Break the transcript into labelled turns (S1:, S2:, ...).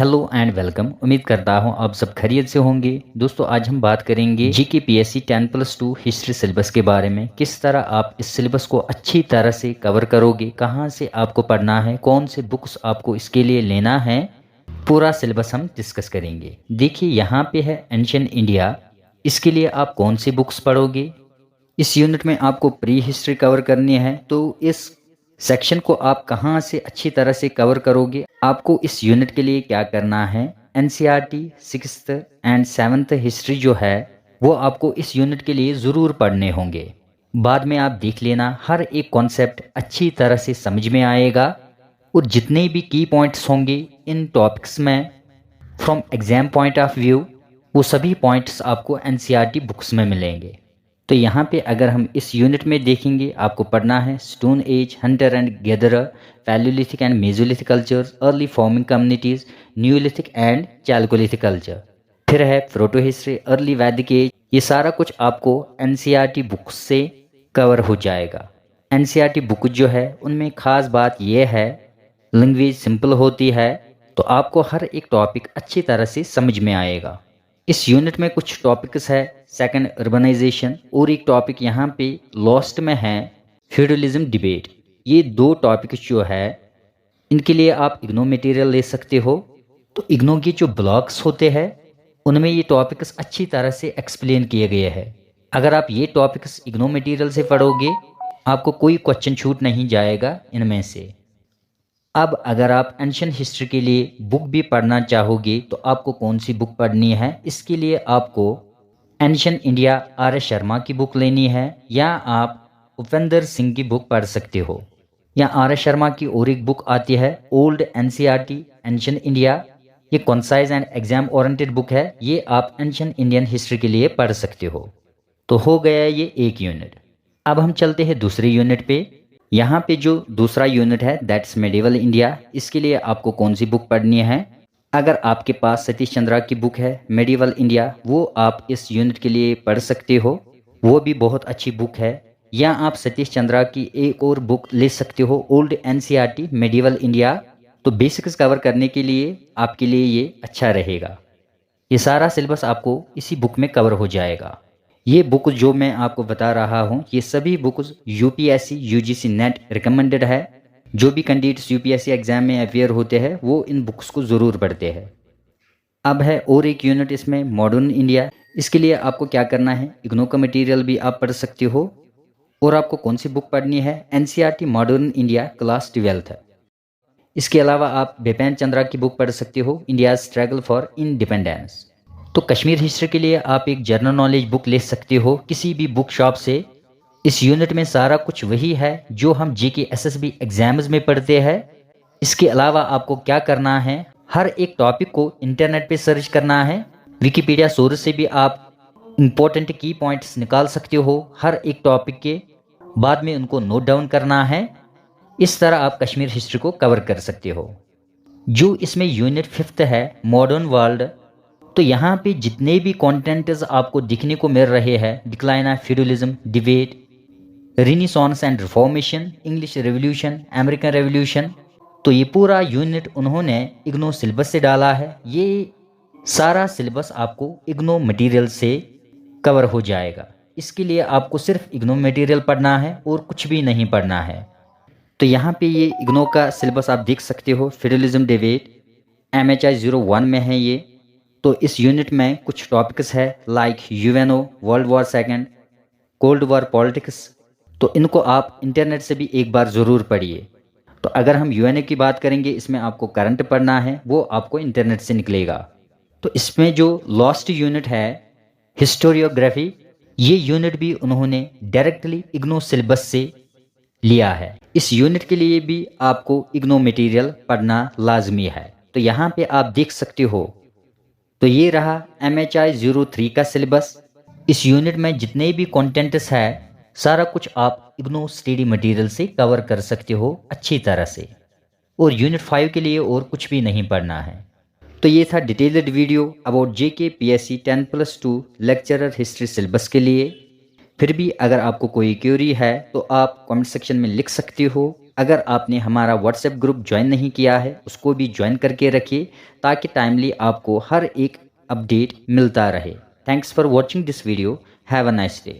S1: Hello and welcome. उम्मीद करता हूँ आप सब खैरियत से होंगे। दोस्तों आज हम बात करेंगे जीके पीएससी 10+2 हिस्ट्री सिलेबस के बारे में। किस तरह आप इस सिलेबस को अच्छी तरह से कवर करोगे, कहाँ से आपको पढ़ना है, कौन से बुक्स आपको इसके लिए लेना है, पूरा सिलेबस हम डिस्कस करेंगे। देखिए यहाँ पे है एंशिएंट इंडिया। इसके लिए आप कौन सी बुक्स पढ़ोगे। इस यूनिट में आपको प्री हिस्ट्री कवर करनी है, तो इस सेक्शन को आप कहाँ से अच्छी तरह से कवर करोगे। आपको इस यूनिट के लिए क्या करना है, NCERT 6th and 7th history जो है वो आपको इस यूनिट के लिए ज़रूर पढ़ने होंगे। बाद में आप देख लेना, हर एक कॉन्सेप्ट अच्छी तरह से समझ में आएगा और जितने भी की पॉइंट्स होंगे इन टॉपिक्स में from exam point of view, वो सभी पॉइंट्स आपको एनसीईआरटी बुक्स में मिलेंगे। तो यहाँ पे अगर हम इस यूनिट में देखेंगे, आपको पढ़ना है stone age, Hunter and gatherer, Palaeolithic and Mesolithic cultures, early forming communities, Neolithic and Chalcolithic culture. फिर है प्रोटो हिस्ट्री, अर्ली वैदिक एज। ये सारा कुछ आपको एनसीईआरटी बुक्स से कवर हो जाएगा। एनसीईआरटी बुक जो है उनमें खास बात यह है, लैंग्वेज सिंपल होती है, तो आपको हर एक टॉपिक अच्छी तरह से समझ में आएगा। इस यूनिट में कुछ टॉपिक्स है सेकंड अर्बनाइजेशन, और एक टॉपिक यहाँ पे लॉस्ट में है फ्यूडलिज्म डिबेट। ये दो टॉपिक्स जो है इनके लिए आप इग्नो मटेरियल ले सकते हो। तो इग्नो के जो ब्लॉग्स होते हैं उनमें ये टॉपिक्स अच्छी तरह से एक्सप्लेन किए गए हैं। अगर आप ये टॉपिक्स इग्नो मटेरियल से पढ़ोगे आपको कोई क्वेश्चन छूट नहीं जाएगा इनमें से। अब अगर आप एंशिएंट हिस्ट्री के लिए बुक भी पढ़ना चाहोगे तो आपको कौन सी बुक पढ़नी है। इसके लिए आपको ancient India R S Sharma की बुक लेनी है, या आप उपेंद्र सिंह की बुक पढ़ सकते हो। या आर एस शर्मा की और एक बुक आती है ओल्ड एनसीईआरटी एंशिएंट इंडिया। ये concise and exam oriented book है, ये आप एंशिएंट इंडियन हिस्ट्री के लिए पढ़ सकते हो। तो हो गया ये एक यूनिट। अब हम चलते हैं दूसरे यूनिट पे। यहाँ पे जो दूसरा यूनिट है दैट्स मेडिवल इंडिया। इसके लिए आपको कौन सी बुक पढ़नी है। अगर आपके पास सतीश चंद्रा की बुक है मेडिवल इंडिया, वो आप इस यूनिट के लिए पढ़ सकते हो, वो भी बहुत अच्छी बुक है। या आप सतीश चंद्रा की एक और बुक ले सकते हो ओल्ड एनसीईआरटी मेडिवल इंडिया। तो बेसिक्स कवर करने के लिए आपके लिए ये अच्छा रहेगा। ये सारा सिलेबस आपको इसी बुक में कवर हो जाएगा। ये बुक जो मैं आपको बता रहा हूँ ये सभी books UPSC UGC net recommended है। जो भी कैंडिडेट्स यूपीएससी एग्जाम में अपेयर होते हैं वो इन बुक्स को ज़रूर पढ़ते हैं। अब है और एक यूनिट इसमें मॉडर्न इंडिया। इसके लिए आपको क्या करना है, इग्नो का मटेरियल भी आप पढ़ सकते हो, और आपको कौन सी बुक पढ़नी है, NCERT modern India class 12th। इसके अलावा आप बिपिन चंद्रा की बुक पढ़ सकते हो इंडिया स्ट्रगल फॉर इंडिपेंडेंस। तो कश्मीर हिस्ट्री के लिए आप एक जनरल नॉलेज बुक ले सकते हो किसी भी बुक शॉप से। इस यूनिट में सारा कुछ वही है जो हम जीके एसएसबी एग्जाम्स में पढ़ते हैं। इसके अलावा आपको क्या करना है, हर एक टॉपिक को इंटरनेट पे सर्च करना है। विकिपीडिया सोर्स से भी आप इंपॉर्टेंट की पॉइंट्स निकाल सकते हो हर एक टॉपिक के, बाद में उनको नोट डाउन करना है। इस तरह आप कश्मीर हिस्ट्री को कवर कर सकते हो। जो इसमें यूनिट 5th है मॉडर्न वर्ल्ड, तो यहाँ पे जितने भी कंटेंट्स आपको दिखने को मिल रहे हैं, decline of feudalism, debate, Renaissance and reformation, English revolution, American revolution, तो ये पूरा यूनिट उन्होंने इग्नो सिलेबस से डाला है। ये सारा सिलेबस आपको इग्नो मटेरियल से कवर हो जाएगा। इसके लिए आपको सिर्फ इग्नो मटेरियल पढ़ना है और कुछ भी नहीं पढ़ना है। तो यहाँ पे ये इग्नो का सिलेबस आप देख सकते हो। फ्यूडलिज्म डिबेट MHI 01 में है ये। तो इस यूनिट में कुछ टॉपिक्स है like UNO, world war second, cold war politics. तो इनको आप इंटरनेट से भी एक बार ज़रूर पढ़िए। तो अगर हम यूएनओ की बात करेंगे, इसमें आपको करंट पढ़ना है, वो आपको इंटरनेट से निकलेगा। तो इसमें जो लास्ट यूनिट है हिस्टोरियोग्राफी, ये यूनिट भी उन्होंने डायरेक्टली इग्नो सिलेबस से लिया है। इस यूनिट के लिए भी आपको इग्नो मटेरियल पढ़ना लाजमी है। तो यहाँ पे आप देख सकते हो, तो ये रहा MHI 03 का सिलेबस। इस यूनिट में जितने भी कंटेंट्स है सारा कुछ आप इग्नो स्टडी मटेरियल से कवर कर सकते हो अच्छी तरह से, और यूनिट 5 के लिए और कुछ भी नहीं पढ़ना है। तो ये था detailed video about JK PSC 10+2 lecturer history syllabus के लिए। फिर भी अगर आपको कोई क्वेरी है तो आप कमेंट सेक्शन में लिख सकते हो। अगर आपने हमारा व्हाट्सएप ग्रुप ज्वाइन नहीं किया है उसको भी ज्वाइन करके रखिए ताकि टाइमली आपको हर एक अपडेट मिलता रहे। Thanks for watching this video. Have a nice day.